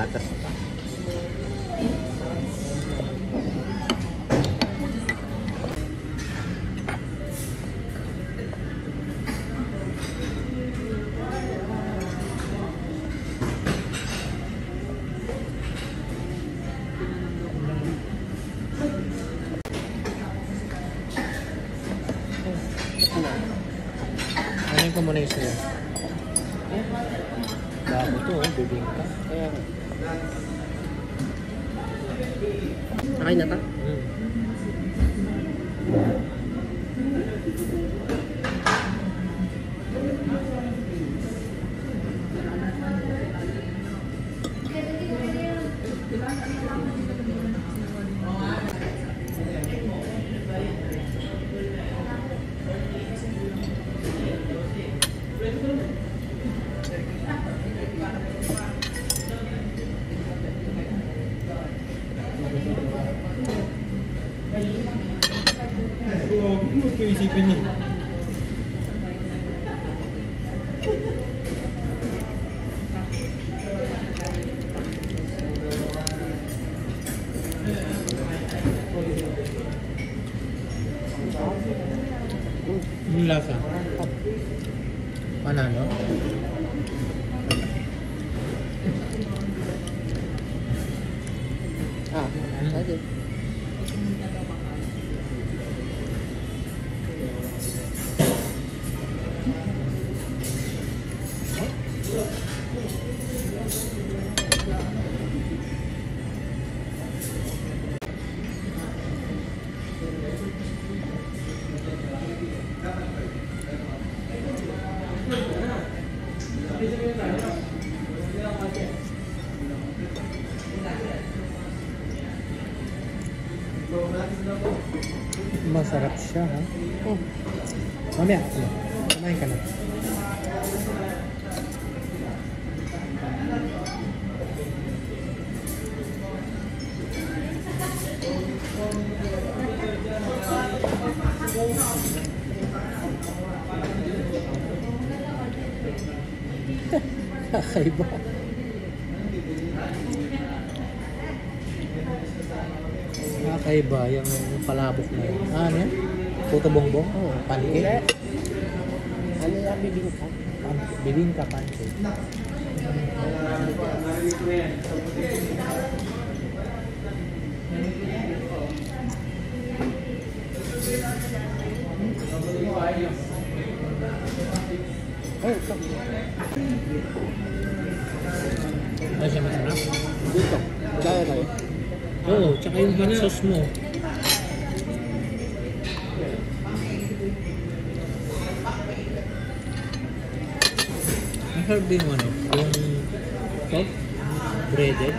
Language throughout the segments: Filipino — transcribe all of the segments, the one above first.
gatas. Ano ko muna yung sa'yo? Bago to, bibingka. Kaya okay na ta? Ano ko isipin niya? Yung lasa? Panalo? Pwede. Masarap siya, ha? Mamaya, kumain ka na. Kakaiba. Kakaiba yung palabok na yun. Ano yan? Puto bongbong? Oo, pancake. Ano yung bibingka? Bibingka pancake. Ay, ito. Ano siya masarap? Dito. Gaya tayo. Oo, tsaka yung hot sauce mo. Ang herb din mo, ano? Yung ito? Breaded.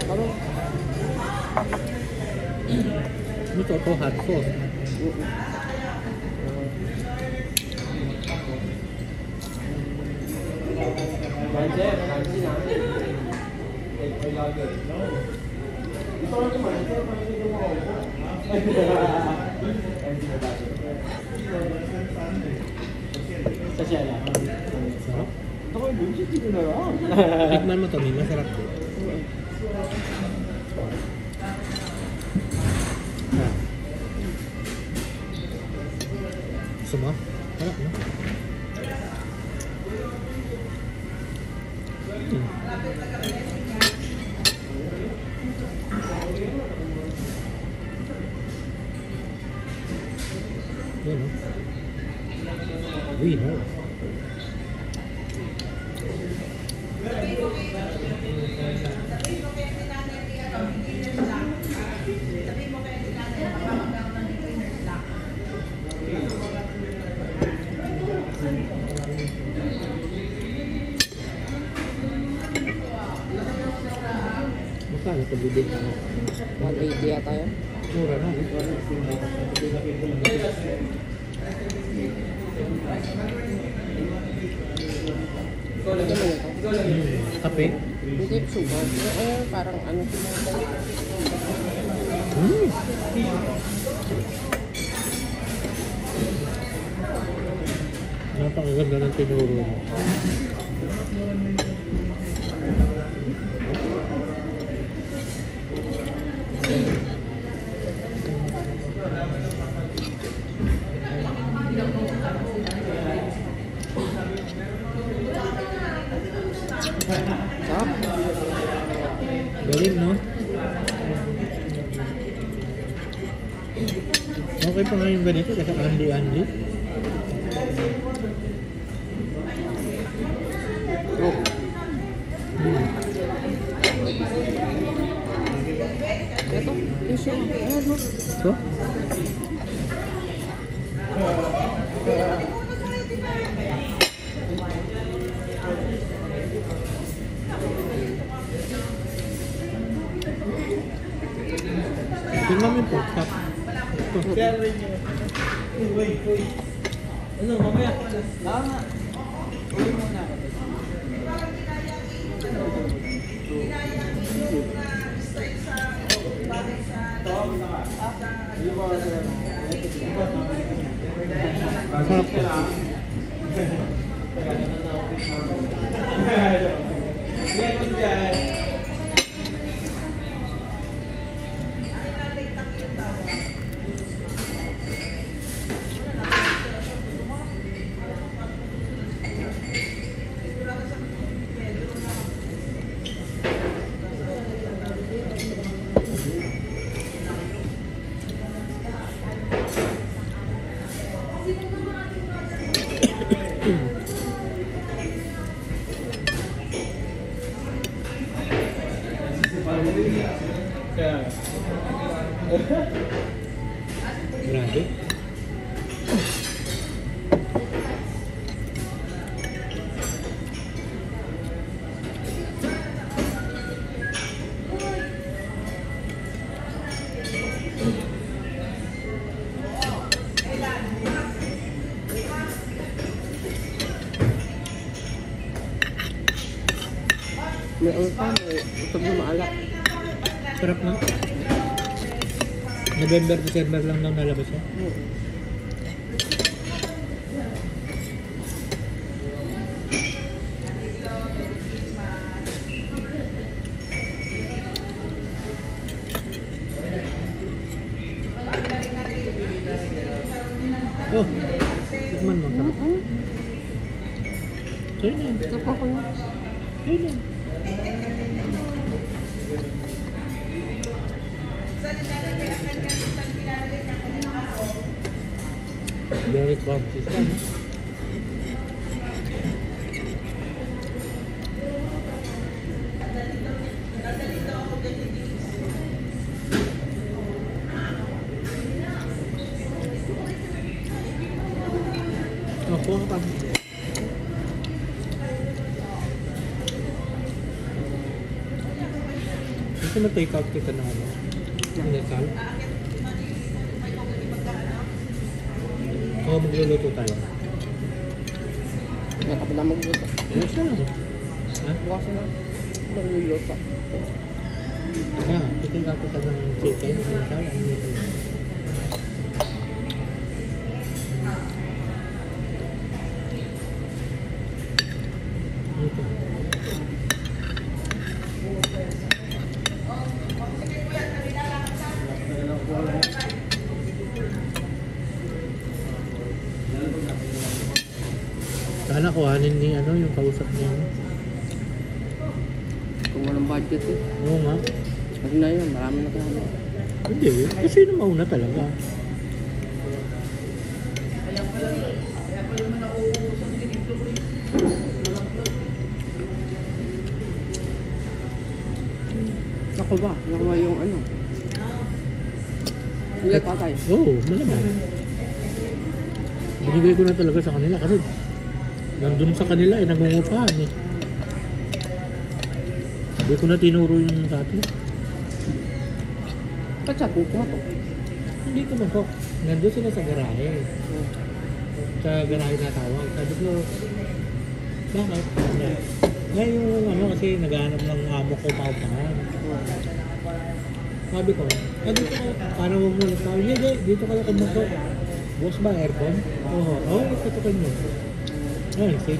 Parang Ito to hot sauce. Sarap. Tikman mo to, may masarap din. Gusto mo? Harap mo. Yan o. Winner. Magkano ito bibig ka? 180 yata yun. Mura na. Kape? Hindi, sugar. Ayun, parang ano. Napakaganda ng tinuro mo. Sarap. Galing, no? Okay pa nga yung ganito kasi Andy. Oh. Ito, iso. Ayan mo. So? Tingnan mo yung pork chop. Ano, mamaya? Nga. Uwi muna. Masarap po. Grabe. May ulpa, may utog na maalak. Sarap na. November, December lang daw nalabas yan. Oh, tikman mo. Sarap. Sa'yo na yun. Ito ko na. Sa'yo na yun. Very crunchy siya, no? Oh, kuha ka pa. Gusto mo take out kita ng ano? Inasal? Oo, magluluto tayo. May kapag na magluto. Ayos na lang. Ha? Bukas na. Magluluto. Take out kita ng chicken. Inasal? Ano nito? Ito. Sana kuhanin ni ano yung kausap niya. Kung walang budget eh. Oo nga. Kasi na yun, marami na kaya. Hindi. Kasi yun ang mauna talaga. Ako ba? Nakuha yung ano? Hindi tatay. Oo, malamang. Binigay ko na talaga sa kanila kasi nandun sa kanila eh, nagungupahan eh. Hindi ko na tinuro yung dati. Ba't siya kukuha to? Hindi ko man po. Nandun sila sa garahe. Sa garahe na tawag. Sabi ko, bakit? Ngayon yung ano kasi naghahanap ng amo ko paupahan. Sabi ko, dito ka, parang huwag mo nagsabi, hindi, dito ka lang kumato. Bukas ba aircon? Oo, tutukan nyo. Ay, sige.